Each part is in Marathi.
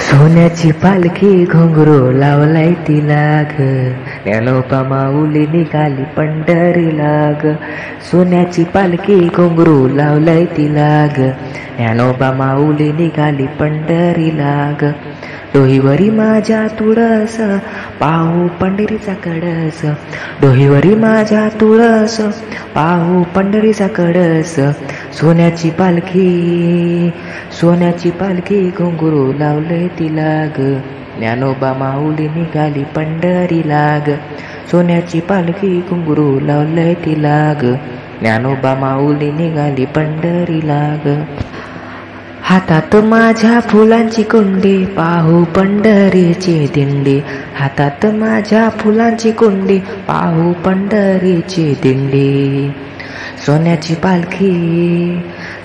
सोन्याची पालखी घुंगरू लावलाय तिला ग, ज्ञानोबा माऊली निघाली पंढरीला ग. सोन्याची पालखी घुंगरू लावलाय तिला ग, ज्ञानोबा माऊली निघाली पंढरीला ग. डोहीवरी माझ्या तुळस, पाहू पंढरीचा कळस. डोहीवरी माझ्या तुळस, पाहू पंढरीचा कळस. सोन्याची पालखी, सोन्याची पालखी घुंगरू लावलंय तिला ग, ज्ञानोबा माऊली निघाली पंढरीला ग. सोन्याची पालखी घुंगरू लावलंय तिला ग, ज्ञानोबा माऊली निघाली पंढरीला ग. हातात माझ्या फुलांची कुंडी, पाहू पंढरीची दिंडी. हातात माझ्या फुलांची कुंडी, पाहू पंढरीची दिंडी. सोन्याची पालखी,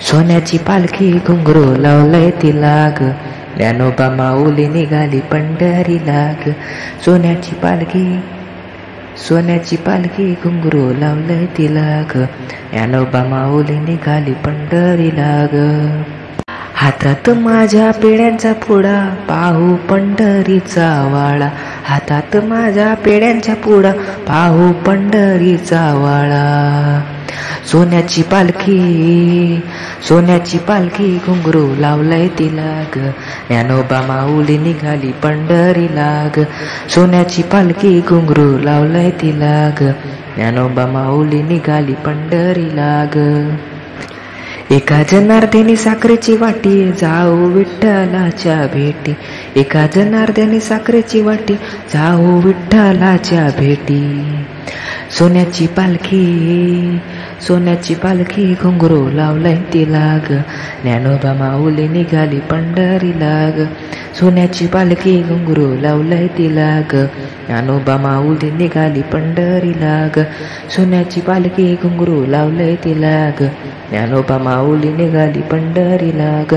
सोन्याची पालखी घुंगरू लावलंय तिला ग, ज्ञानोबा माऊली निघाली पंढरीला ग. सोन्याची पालखी, सोन्याची पालखी घुंगरू लावलंय तिला ग, ज्ञानोबा माऊली निघाली पंढरीला ग. हातात माझ्या पेड्यांचा पुडा, पाहू पंढरीचा वाळा. हातात माझ्या पेड्यांचा पुडा, पाहू पंढरीचा वाळा. सोन्याची पालखी, सोन्याची पालखी घुंगरू लावलंय तिला ग, ज्ञानोबा माऊली निघाली पंढरीला ग. सोन्याची पालखी घुंगरू लावलंय तिला ग, ज्ञानोबा माऊली निघाली पंढरीला ग. एका जनार्दनी साखरेची वाटी, जाऊ विठ्ठलाच्या भेटी. एका जनार्दनी साखरेची वाटी, जाऊ विठ्ठलाच्या भेटी. सोन्याची पालखी, सोन्याची पालखी घुंगरू लावलंय तिला ग, ज्ञानोबा माऊली निघाली पंढरीला ग. सोन्याची पालखी घुंगरू लावलंय तिला ग, ज्ञानोबा माऊली निघाली पंढरीला ग. सोन्याची पालखी घुंगरू लावलंय तिला ग, ज्ञानोबा माऊली निघाली पंढरीला ग.